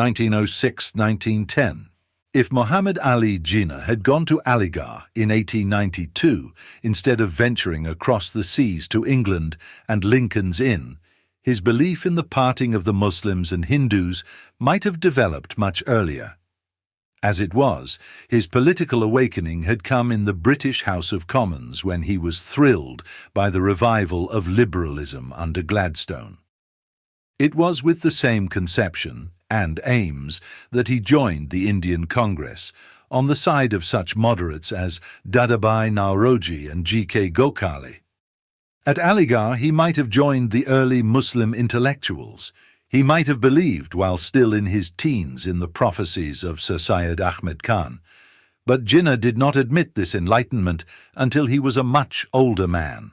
1906–1910. If Muhammad Ali Jinnah had gone to Aligarh in 1892 instead of venturing across the seas to England and Lincoln's Inn, his belief in the parting of the Muslims and Hindus might have developed much earlier. As it was, his political awakening had come in the British House of Commons when he was thrilled by the revival of liberalism under Gladstone. It was with the same conception and aims that he joined the Indian Congress, on the side of such moderates as Dadabhai Naoroji and G.K. Gokhale. At Aligarh he might have joined the early Muslim intellectuals. He might have believed, while still in his teens, in the prophecies of Sir Syed Ahmed Khan. But Jinnah did not admit this enlightenment until he was a much older man.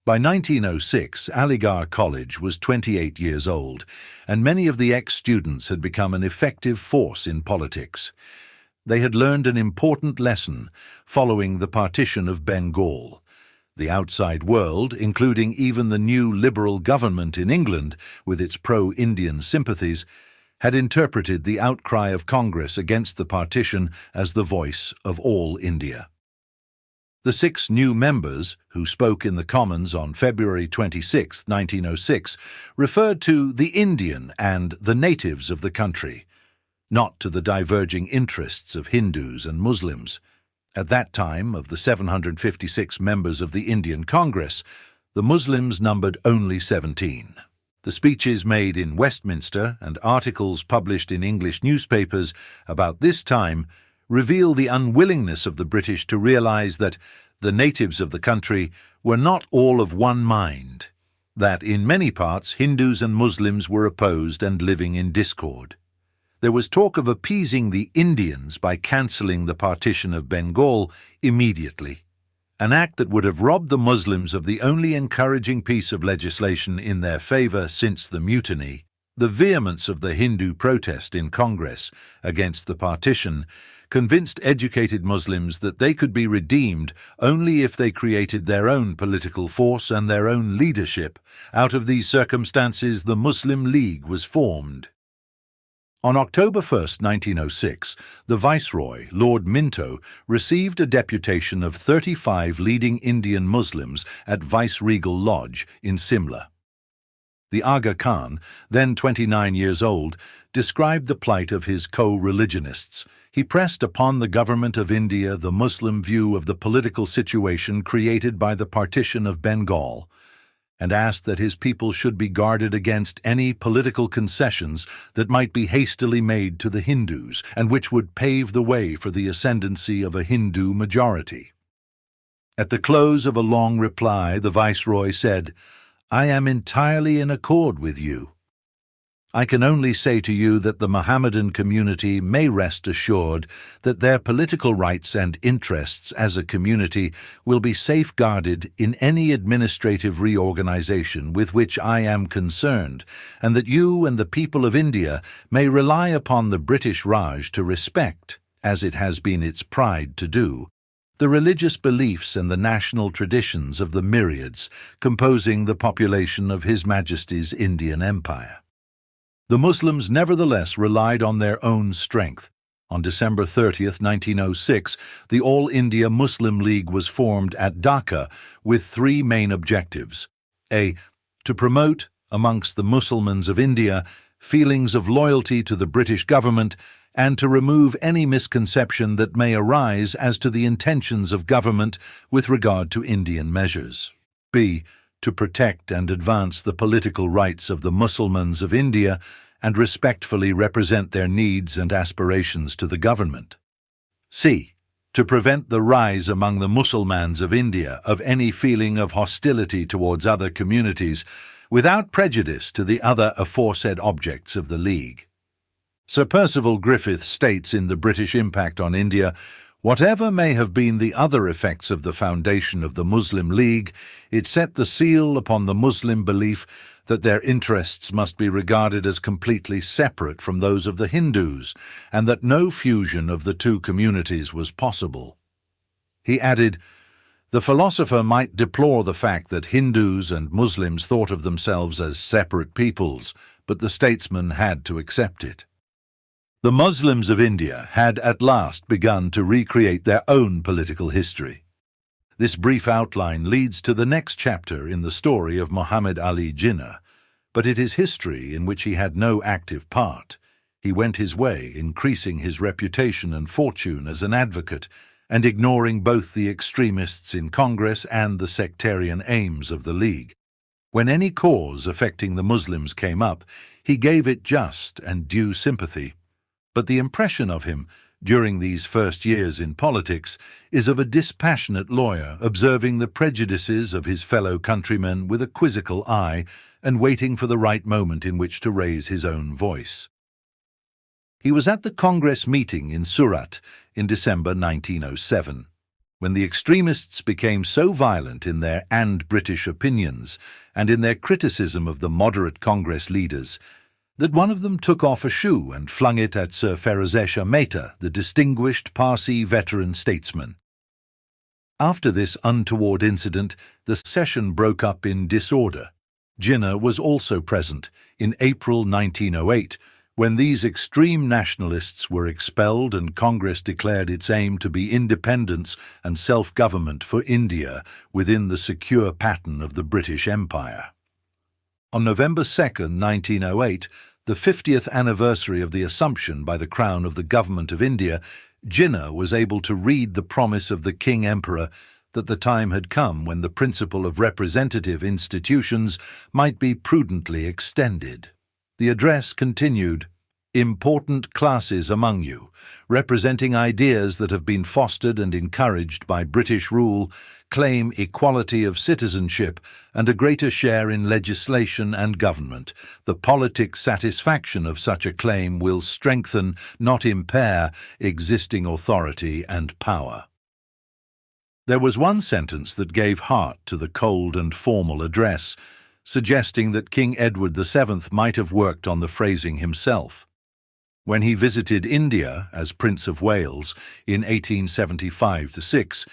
By 1906, Aligarh College was 28 years old, and many of the ex-students had become an effective force in politics. They had learned an important lesson following the partition of Bengal. The outside world, including even the new Liberal government in England with its pro-Indian sympathies, had interpreted the outcry of Congress against the partition as the voice of all India. The 6 new members, who spoke in the Commons on February 26, 1906, referred to the Indian and the natives of the country, not to the diverging interests of Hindus and Muslims. At that time, of the 756 members of the Indian Congress, the Muslims numbered only 17. The speeches made in Westminster and articles published in English newspapers about this time reveal the unwillingness of the British to realize that the natives of the country were not all of one mind, that in many parts Hindus and Muslims were opposed and living in discord. There was talk of appeasing the Indians by cancelling the partition of Bengal immediately, an act that would have robbed the Muslims of the only encouraging piece of legislation in their favour since the mutiny. The vehemence of the Hindu protest in Congress against the partition convinced educated Muslims that they could be redeemed only if they created their own political force and their own leadership. Out of these circumstances, the Muslim League was formed. On October 1, 1906, the Viceroy, Lord Minto, received a deputation of 35 leading Indian Muslims at Viceregal Lodge in Simla. The Aga Khan, then 29 years old, described the plight of his co-religionists. He pressed upon the government of India the Muslim view of the political situation created by the partition of Bengal, and asked that his people should be guarded against any political concessions that might be hastily made to the Hindus and which would pave the way for the ascendancy of a Hindu majority. At the close of a long reply, the Viceroy said, "I am entirely in accord with you. I can only say to you that the Mohammedan community may rest assured that their political rights and interests as a community will be safeguarded in any administrative reorganization with which I am concerned, and that you and the people of India may rely upon the British Raj to respect, as it has been its pride to do, the religious beliefs and the national traditions of the myriads composing the population of His Majesty's Indian Empire." The Muslims nevertheless relied on their own strength. On December 30, 1906, the All India Muslim League was formed at Dhaka with 3 main objectives: a. To promote, amongst the Mussulmans of India, feelings of loyalty to the British government, and to remove any misconception that may arise as to the intentions of government with regard to Indian measures. b. To protect and advance the political rights of the Mussulmans of India and respectfully represent their needs and aspirations to the government. c. To prevent the rise among the Mussulmans of India of any feeling of hostility towards other communities without prejudice to the other aforesaid objects of the League. Sir Percival Griffith states in The British Impact on India, "Whatever may have been the other effects of the foundation of the Muslim League, it set the seal upon the Muslim belief that their interests must be regarded as completely separate from those of the Hindus, and that no fusion of the two communities was possible." He added, "The philosopher might deplore the fact that Hindus and Muslims thought of themselves as separate peoples, but the statesman had to accept it." The Muslims of India had at last begun to recreate their own political history. This brief outline leads to the next chapter in the story of Muhammad Ali Jinnah, but it is history in which he had no active part. He went his way, increasing his reputation and fortune as an advocate, and ignoring both the extremists in Congress and the sectarian aims of the League. When any cause affecting the Muslims came up, he gave it just and due sympathy. But the impression of him during these first years in politics is of a dispassionate lawyer observing the prejudices of his fellow countrymen with a quizzical eye and waiting for the right moment in which to raise his own voice. He was at the Congress meeting in Surat in December 1907, when the extremists became so violent in their and-British opinions and in their criticism of the moderate Congress leaders that one of them took off a shoe and flung it at Sir Ferozesh Mehta, the distinguished Parsi veteran statesman. After this untoward incident, the session broke up in disorder. Jinnah was also present in April 1908, when these extreme nationalists were expelled and Congress declared its aim to be independence and self-government for India within the secure pattern of the British Empire. On November 2, 1908, the 50th anniversary of the assumption by the Crown of the Government of India, Jinnah was able to read the promise of the King Emperor that the time had come when the principle of representative institutions might be prudently extended. The address continued, "Important classes among you, representing ideas that have been fostered and encouraged by British rule, claim equality of citizenship and a greater share in legislation and government. The politic satisfaction of such a claim will strengthen, not impair, existing authority and power." There was one sentence that gave heart to the cold and formal address, suggesting that King Edward VII might have worked on the phrasing himself. When he visited India as Prince of Wales in 1875-6,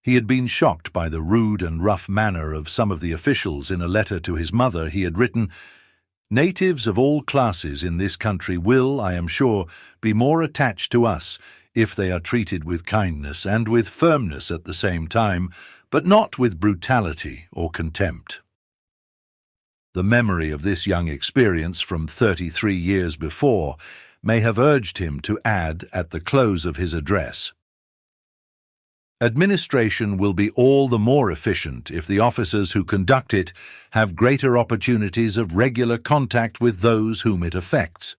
he had been shocked by the rude and rough manner of some of the officials. In a letter to his mother he had written, "Natives of all classes in this country will, I am sure, be more attached to us if they are treated with kindness and with firmness at the same time, but not with brutality or contempt." The memory of this young experience from 33 years before may have urged him to add at the close of his address, "Administration will be all the more efficient if the officers who conduct it have greater opportunities of regular contact with those whom it affects."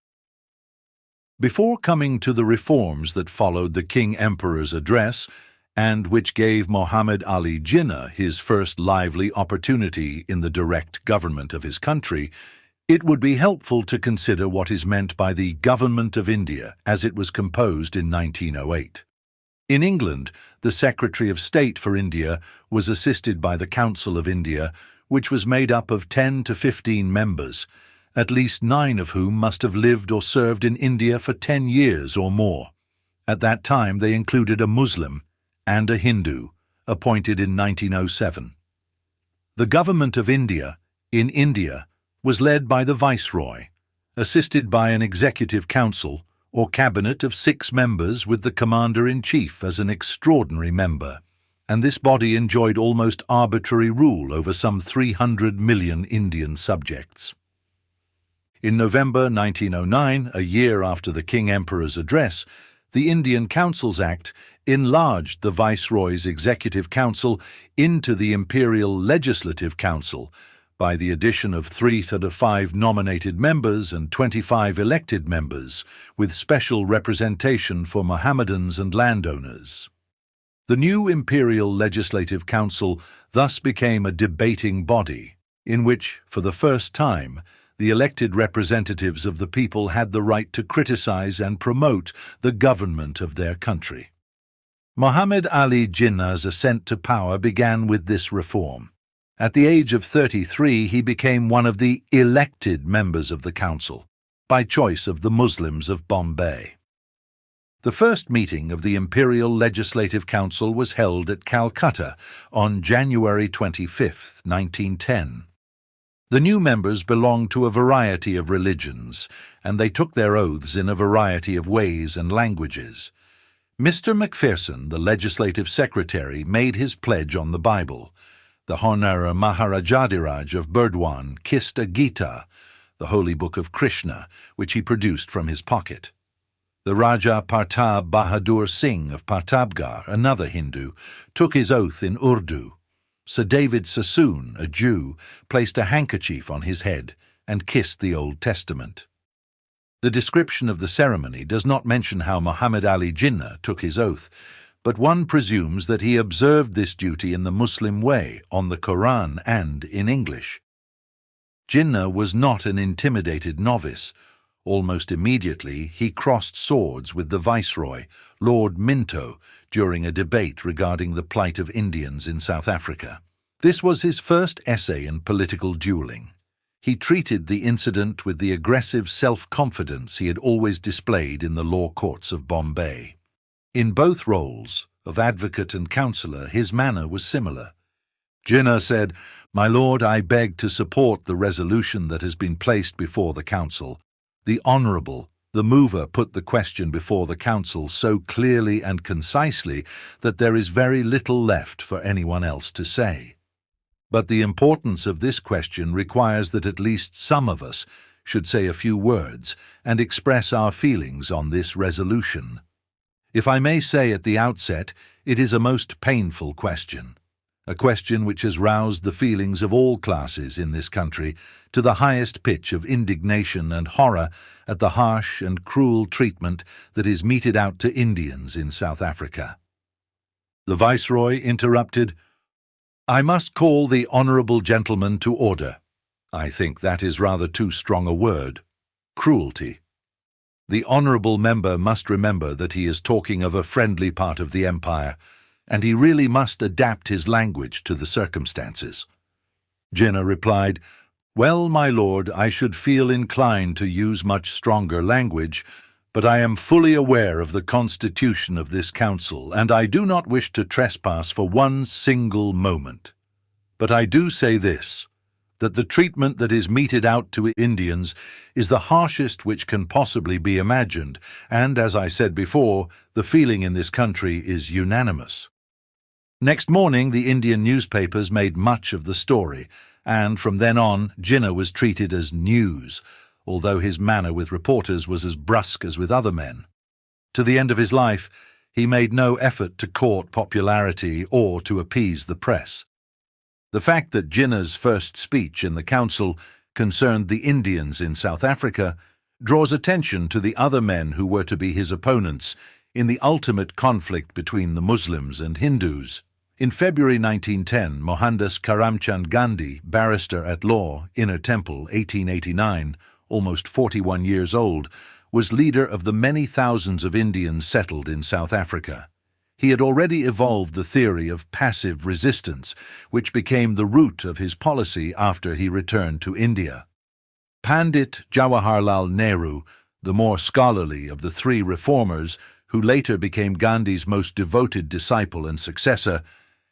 Before coming to the reforms that followed the King Emperor's address, and which gave Muhammad Ali Jinnah his first lively opportunity in the direct government of his country, it would be helpful to consider what is meant by the Government of India as it was composed in 1908. In England, the Secretary of State for India was assisted by the Council of India, which was made up of 10 to 15 members, at least 9 of whom must have lived or served in India for 10 years or more. At that time they included a Muslim and a Hindu, appointed in 1907. The Government of India, in India, was led by the Viceroy, assisted by an Executive Council or Cabinet of 6 members with the Commander-in-Chief as an extraordinary member, and this body enjoyed almost arbitrary rule over some 300 million Indian subjects. In November 1909, a year after the King Emperor's address, the Indian Councils Act enlarged the Viceroy's Executive Council into the Imperial Legislative Council by the addition of 3 to 5 nominated members and 25 elected members, with special representation for Mohammedans and landowners. The new Imperial Legislative Council thus became a debating body, in which, for the first time, the elected representatives of the people had the right to criticize and promote the government of their country. Muhammad Ali Jinnah's ascent to power began with this reform. At the age of 33, he became one of the elected members of the council, by choice of the Muslims of Bombay. The first meeting of the Imperial Legislative Council was held at Calcutta on January 25, 1910. The new members belonged to a variety of religions, and they took their oaths in a variety of ways and languages. Mr. Macpherson, the legislative secretary, made his pledge on the Bible. The Honorary Maharajadiraj of Burdwan kissed a Gita, the holy book of Krishna, which he produced from his pocket. The Raja Partab Bahadur Singh of Partabgarh, another Hindu, took his oath in Urdu. Sir David Sassoon, a Jew, placed a handkerchief on his head and kissed the Old Testament. The description of the ceremony does not mention how Muhammad Ali Jinnah took his oath, but one presumes that he observed this duty in the Muslim way, on the Quran and in English. Jinnah was not an intimidated novice. Almost immediately he crossed swords with the Viceroy, Lord Minto, during a debate regarding the plight of Indians in South Africa. This was his first essay in political dueling. He treated the incident with the aggressive self-confidence he had always displayed in the law courts of Bombay. In both roles, of advocate and counsellor, his manner was similar. Jinnah said, "My lord, I beg to support the resolution that has been placed before the council. The Honourable, the mover, put the question before the council so clearly and concisely that there is very little left for anyone else to say. But the importance of this question requires that at least some of us should say a few words and express our feelings on this resolution. If I may say at the outset, it is a most painful question. A question which has roused the feelings of all classes in this country to the highest pitch of indignation and horror at the harsh and cruel treatment that is meted out to Indians in South Africa." The Viceroy interrupted, "I must call the honourable gentleman to order. I think that is rather too strong a word. Cruelty. The honourable member must remember that he is talking of a friendly part of the empire, and he really must adapt his language to the circumstances." Jinnah replied, "Well, my lord, I should feel inclined to use much stronger language, but I am fully aware of the constitution of this council, and I do not wish to trespass for one single moment. But I do say this, that the treatment that is meted out to Indians is the harshest which can possibly be imagined, and, as I said before, the feeling in this country is unanimous." Next morning the Indian newspapers made much of the story, and from then on Jinnah was treated as news, although his manner with reporters was as brusque as with other men. To the end of his life, he made no effort to court popularity or to appease the press. The fact that Jinnah's first speech in the council concerned the Indians in South Africa draws attention to the other men who were to be his opponents in the ultimate conflict between the Muslims and Hindus. In February 1910, Mohandas Karamchand Gandhi, barrister at law, Inner Temple, 1889, almost 41 years old, was leader of the many thousands of Indians settled in South Africa. He had already evolved the theory of passive resistance, which became the root of his policy after he returned to India. Pandit Jawaharlal Nehru, the more scholarly of the three reformers, who later became Gandhi's most devoted disciple and successor,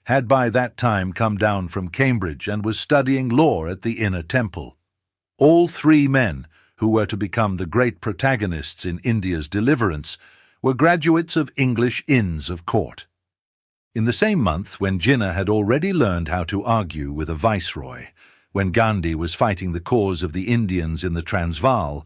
had by that time come down from Cambridge and was studying law at the Inner Temple. All three men, who were to become the great protagonists in India's deliverance, were graduates of English Inns of Court. In the same month, when Jinnah had already learned how to argue with a viceroy, when Gandhi was fighting the cause of the Indians in the Transvaal,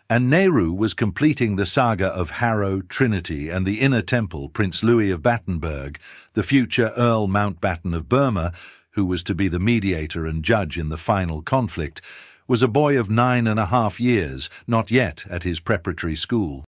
and Nehru was completing the saga of Harrow, Trinity, and the Inner Temple, Prince Louis of Battenberg, the future Earl Mountbatten of Burma, who was to be the mediator and judge in the final conflict, was a boy of 9.5 years, not yet at his preparatory school.